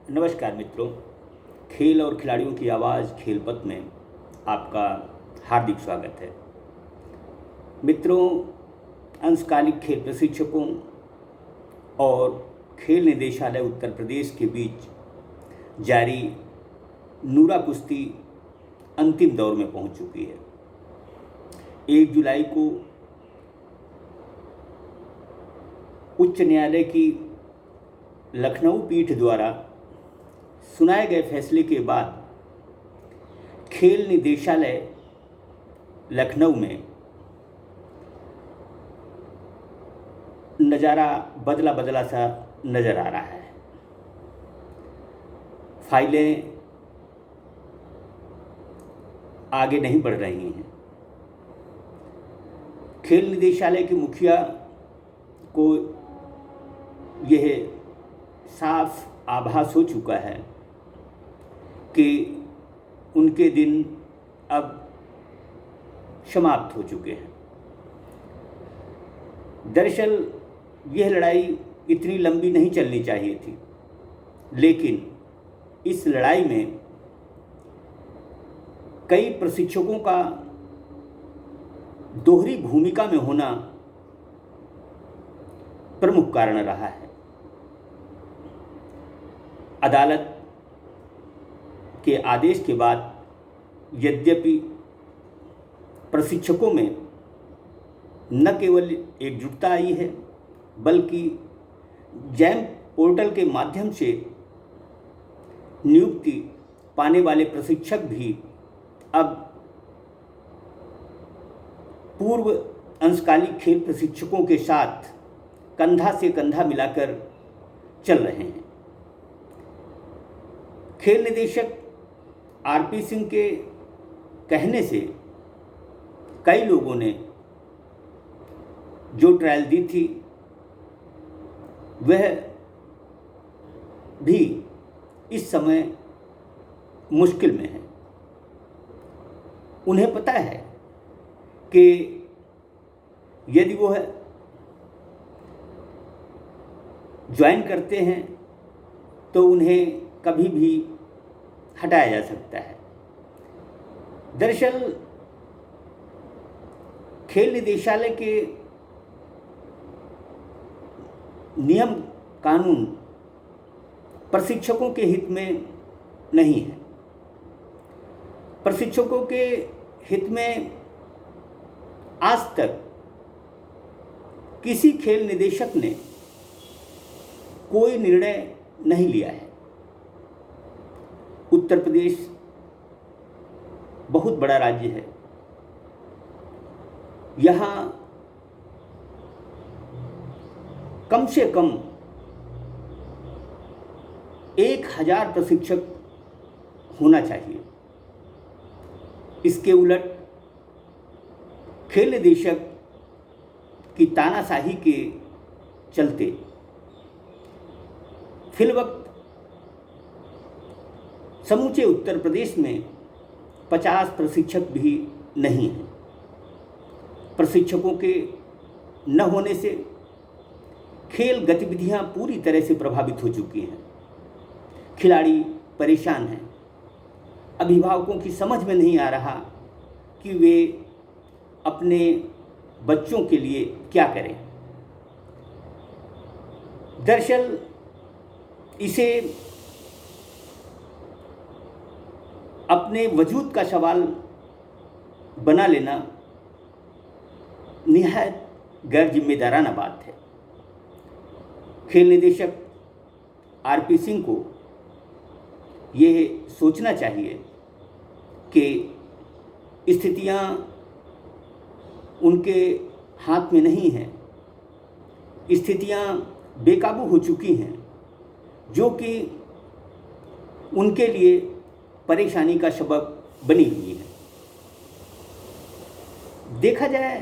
नमस्कार मित्रों। खेल और खिलाड़ियों की आवाज़ खेल पथ में आपका हार्दिक स्वागत है। मित्रों, अंशकालिक खेल प्रशिक्षकों और खेल निदेशालय उत्तर प्रदेश के बीच जारी नूरा कुश्ती अंतिम दौर में पहुंच चुकी है। 1 जुलाई को उच्च न्यायालय की लखनऊ पीठ द्वारा सुनाए गए फैसले के बाद खेल निदेशालय लखनऊ में नज़ारा बदला बदला सा नज़र आ रहा है। फाइलें आगे नहीं बढ़ रही हैं। खेल निदेशालय के मुखिया को यह साफ आभास हो चुका है कि उनके दिन अब समाप्त हो चुके हैं। दरअसल यह लड़ाई इतनी लंबी नहीं चलनी चाहिए थी, लेकिन इस लड़ाई में कई प्रशिक्षकों का दोहरी भूमिका में होना प्रमुख कारण रहा है। अदालत के आदेश के बाद यद्यपि प्रशिक्षकों में न केवल एकजुटता आई है, बल्कि जैम पोर्टल के माध्यम से नियुक्ति पाने वाले प्रशिक्षक भी अब पूर्व अंशकालिक खेल प्रशिक्षकों के साथ कंधा से कंधा मिलाकर चल रहे हैं। खेल निदेशक आरपी सिंह के कहने से कई लोगों ने जो ट्रायल दी थी वह भी इस समय मुश्किल में है। उन्हें पता है कि यदि वो ज्वाइन करते हैं तो उन्हें कभी भी हटाया जा सकता है। दरअसल खेल निदेशालय के नियम कानून प्रशिक्षकों के हित में नहीं है। प्रशिक्षकों के हित में आज तक किसी खेल निदेशक ने कोई निर्णय नहीं लिया है। उत्तर प्रदेश बहुत बड़ा राज्य है। यहाँ कम से कम 1000 प्रशिक्षक होना चाहिए। इसके उलट खेल निदेशक की तानाशाही के चलते फिलवक्त समूचे उत्तर प्रदेश में 50 प्रशिक्षक भी नहीं हैं। प्रशिक्षकों के न होने से खेल गतिविधियां पूरी तरह से प्रभावित हो चुकी हैं। खिलाड़ी परेशान हैं। अभिभावकों की समझ में नहीं आ रहा कि वे अपने बच्चों के लिए क्या करें। दरअसल इसे अपने वजूद का सवाल बना लेना निहायत गैर जिम्मेदाराना बात है। खेल निदेशक आरपी सिंह को यह सोचना चाहिए कि स्थितियां उनके हाथ में नहीं हैं। स्थितियां बेकाबू हो चुकी हैं, जो कि उनके लिए परेशानी का सबब बनी हुई है। देखा जाए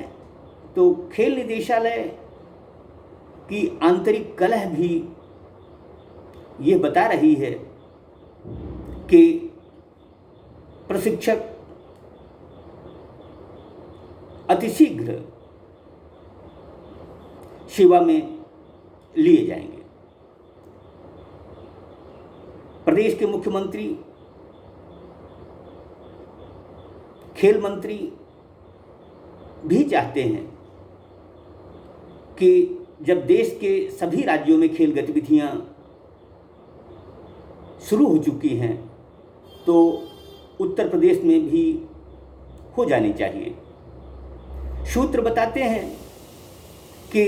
तो खेल निदेशालय की आंतरिक कलह भी ये बता रही है कि प्रशिक्षक अतिशीघ्र सेवा में लिए जाएंगे। प्रदेश के मुख्यमंत्री, खेल मंत्री भी चाहते हैं कि जब देश के सभी राज्यों में खेल गतिविधियां शुरू हो चुकी हैं तो उत्तर प्रदेश में भी हो जानी चाहिए। सूत्र बताते हैं कि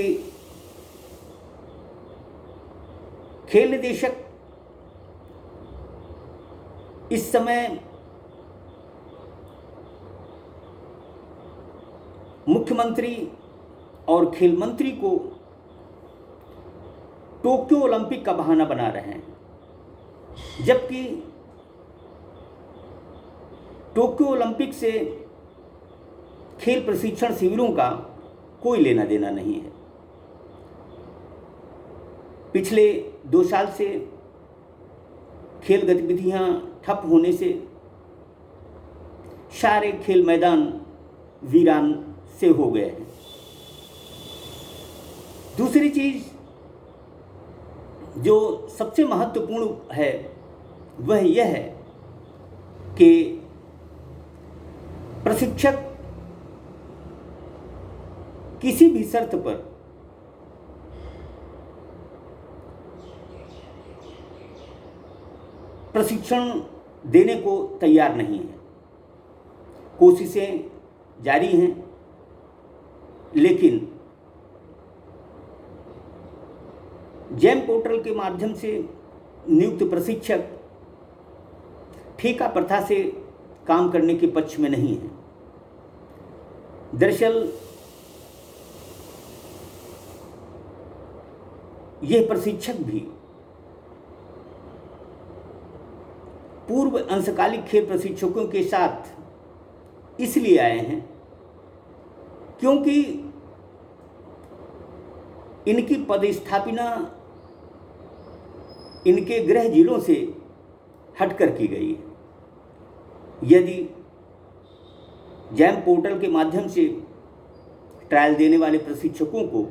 खेल निदेशक इस समय मुख्यमंत्री और खेल मंत्री को टोक्यो ओलंपिक का बहाना बना रहे हैं, जबकि टोक्यो ओलंपिक से खेल प्रशिक्षण शिविरों का कोई लेना देना नहीं है। पिछले 2 साल से खेल गतिविधियां ठप होने से सारे खेल मैदान वीरान से हो गए हैं। दूसरी चीज जो सबसे महत्वपूर्ण है वह यह है कि प्रशिक्षक किसी भी शर्त पर प्रशिक्षण देने को तैयार नहीं है। कोशिशें जारी हैं, लेकिन जैम पोर्टल के माध्यम से नियुक्त प्रशिक्षक ठेका प्रथा से काम करने के पक्ष में नहीं है। दरअसल यह प्रशिक्षक भी पूर्व अंशकालिक खेल प्रशिक्षकों के साथ इसलिए आए हैं क्योंकि इनकी पदस्थापना इनके गृह जिलों से हटकर की गई है। यदि जैम पोर्टल के माध्यम से ट्रायल देने वाले प्रशिक्षकों को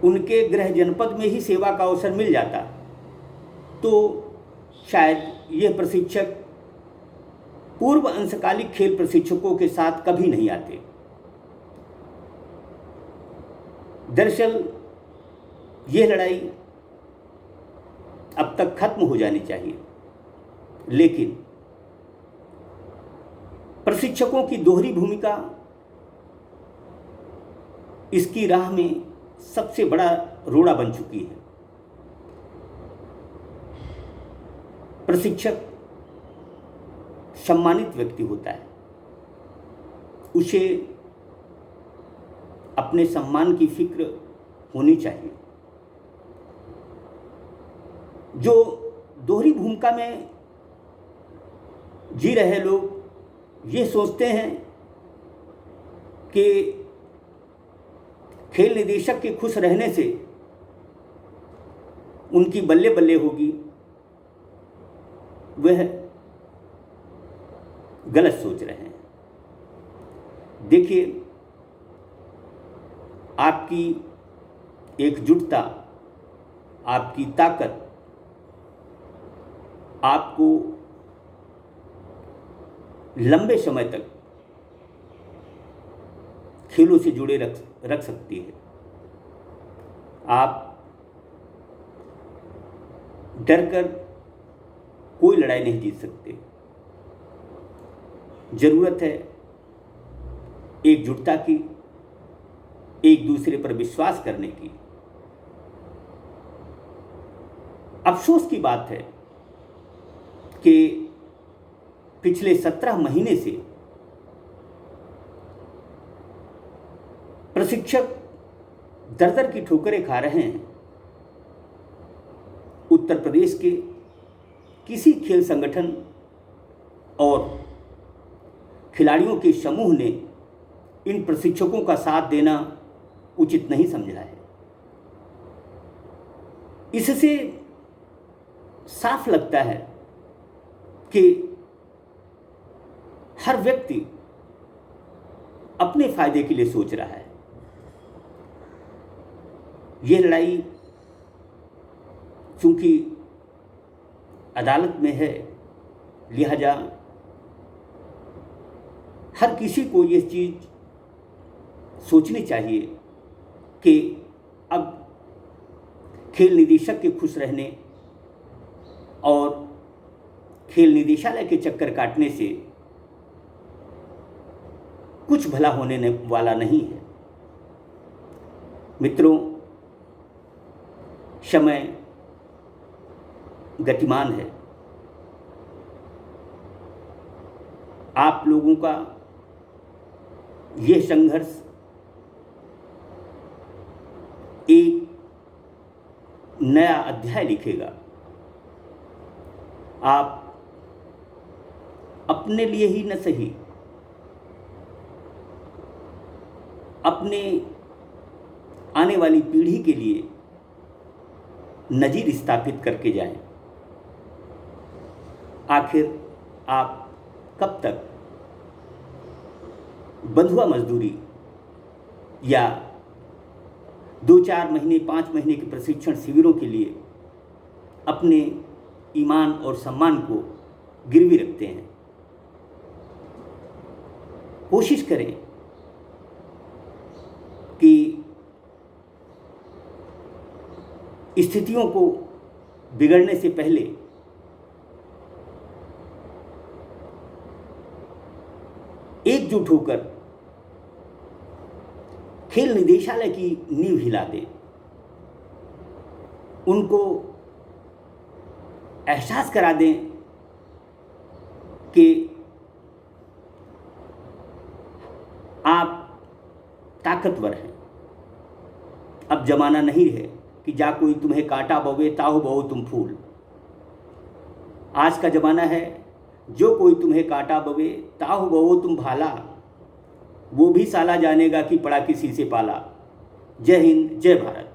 उनके गृह जनपद में ही सेवा का अवसर मिल जाता तो शायद ये प्रशिक्षक पूर्व अंशकालिक खेल प्रशिक्षकों के साथ कभी नहीं आते। दरअसल ये लड़ाई अब तक खत्म हो जानी चाहिए, लेकिन प्रशिक्षकों की दोहरी भूमिका इसकी राह में सबसे बड़ा रोड़ा बन चुकी है। प्रशिक्षक सम्मानित व्यक्ति होता है, उसे अपने सम्मान की फिक्र होनी चाहिए। जो दोहरी भूमिका में जी रहे लोग ये सोचते हैं कि खेल निदेशक के खुश रहने से उनकी बल्ले बल्ले होगी, वह गलत सोच रहे हैं। देखिए, आपकी एकजुटता, आपकी ताकत आपको लंबे समय तक खेलों से जुड़े रख सकती है। आप डरकर कोई लड़ाई नहीं जीत सकते। जरूरत है एकजुटता की, एक दूसरे पर विश्वास करने की। अफसोस की बात है कि पिछले 17 महीने से प्रशिक्षक दर-दर की ठोकरें खा रहे हैं। उत्तर प्रदेश के किसी खेल संगठन और खिलाड़ियों के समूह ने इन प्रशिक्षकों का साथ देना उचित नहीं समझा है। इससे साफ लगता है कि हर व्यक्ति अपने फायदे के लिए सोच रहा है। यह लड़ाई चूंकि अदालत में है, लिहाजा हर किसी को ये चीज़ सोचनी चाहिए कि अब खेल निदेशक के खुश रहने और खेल निदेशालय के चक्कर काटने से कुछ भला होने वाला नहीं है। मित्रों, समय गतिमान है। आप लोगों का यह संघर्ष एक नया अध्याय लिखेगा। आप अपने लिए ही न सही, अपने आने वाली पीढ़ी के लिए नज़ीर स्थापित करके जाएं। आखिर आप कब तक बंधुआ मजदूरी या 2-4 महीने 5 महीने के प्रशिक्षण शिविरों के लिए अपने ईमान और सम्मान को गिरवी रखते हैं? कोशिश करें कि स्थितियों को बिगड़ने से पहले एकजुट होकर खेल निदेशालय की नींव हिला दें। उनको एहसास करा दें कि आप ताकतवर हैं। अब जमाना नहीं है कि जा कोई तुम्हें कांटा बोवे ताहू बहो तुम फूल। आज का जमाना है जो कोई तुम्हें कांटा बोवे ताहू बहो तुम भाला। वो भी साला जानेगा कि पड़ा किसी से पाला। जय हिंद, जय भारत।